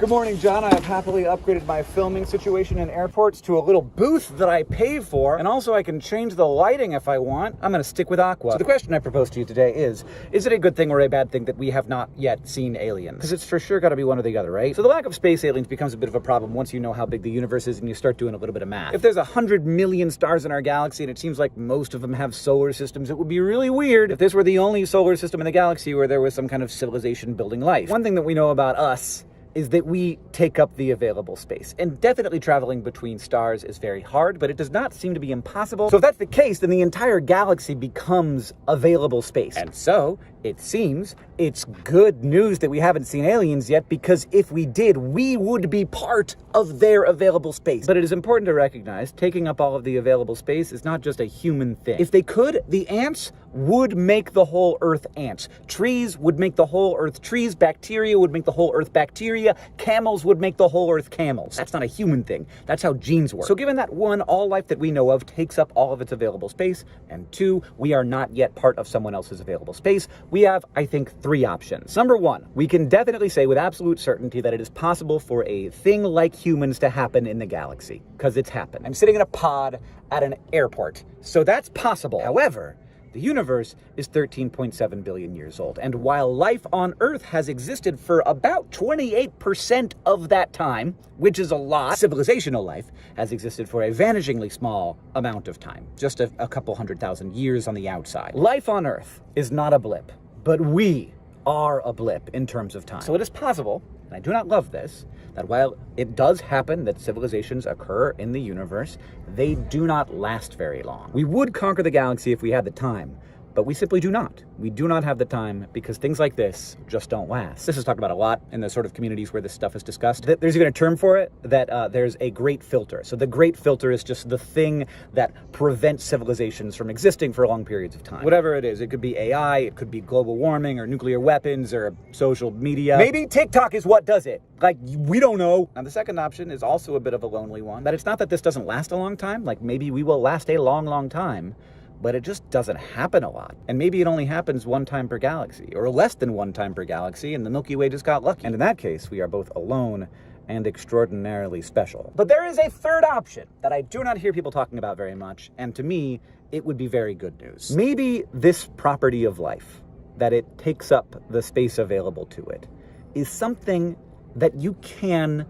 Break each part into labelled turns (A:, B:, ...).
A: Good morning, John. I have happily upgraded my filming situation in airports to a little booth that I pay for, and also I can change the lighting if I want. I'm gonna stick with Aqua. So the question I propose to you today is it a good thing or a bad thing that we have not yet seen aliens? Because it's for sure gotta be one or the other, right? So the lack of space aliens becomes a bit of a problem once you know how big the universe is and you start doing a little bit of math. If there's 100 million stars in our galaxy and it seems like most of them have solar systems, it would be really weird if this were the only solar system in the galaxy where there was some kind of civilization building life. One thing that we know about us is that we take up the available space. And definitely traveling between stars is very hard, but it does not seem to be impossible. So if that's the case, then the entire galaxy becomes available space. And so, it seems, it's good news that we haven't seen aliens yet, because if we did, we would be part of their available space. But it is important to recognize, taking up all of the available space is not just a human thing. If they could, the ants would make the whole Earth ants. Trees would make the whole Earth trees. Bacteria would make the whole Earth bacteria. Camels would make the whole Earth camels. That's not a human thing. That's how genes work. So given that one, all life that we know of takes up all of its available space, and two, we are not yet part of someone else's available space, we have, I think, three options. Number one, we can definitely say with absolute certainty that it is possible for a thing like humans to happen in the galaxy, because it's happened. I'm sitting in a pod at an airport, so that's possible. However, the universe is 13.7 billion years old, and while life on Earth has existed for about 28% of that time, which is a lot, civilizational life has existed for a vanishingly small amount of time, just a couple 100,000 years on the outside. Life on Earth is not a blip, but we are a blip in terms of time. So it is possible, and I do not love this, that while it does happen that civilizations occur in the universe, they do not last very long. We would conquer the galaxy if we had the time, but we simply do not. We do not have the time because things like this just don't last. This is talked about a lot in the sort of communities where this stuff is discussed. There's even a term for it, that there's a great filter. So the great filter is just the thing that prevents civilizations from existing for long periods of time. Whatever it is, it could be AI, it could be global warming or nuclear weapons or social media. Maybe TikTok is what does it. Like, we don't know. Now, the second option is also a bit of a lonely one, that it's not that this doesn't last a long time, like maybe we will last a long, long time, but it just doesn't happen a lot. And maybe it only happens one time per galaxy, or less than one time per galaxy, and the Milky Way just got lucky. And in that case, we are both alone and extraordinarily special. But there is a third option that I do not hear people talking about very much, and to me, it would be very good news. Maybe this property of life, that it takes up the space available to it, is something that you can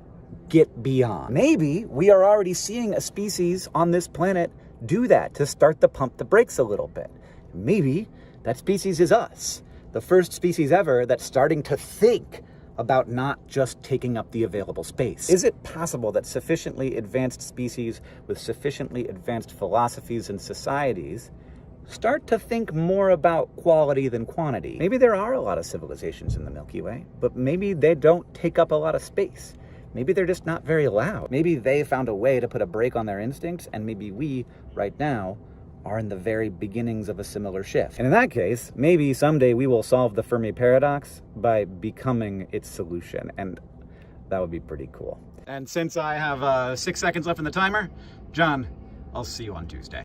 A: get beyond. Maybe we are already seeing a species on this planet do that to start to pump the brakes a little bit. Maybe that species is us, the first species ever that's starting to think about not just taking up the available space. Is it possible that sufficiently advanced species with sufficiently advanced philosophies and societies start to think more about quality than quantity? Maybe there are a lot of civilizations in the Milky Way, but maybe they don't take up a lot of space. Maybe they're just not very loud. Maybe they found a way to put a brake on their instincts, and maybe we, right now, are in the very beginnings of a similar shift. And in that case, maybe someday we will solve the Fermi paradox by becoming its solution, and that would be pretty cool. And since I have 6 seconds left in the timer, John, I'll see you on Tuesday.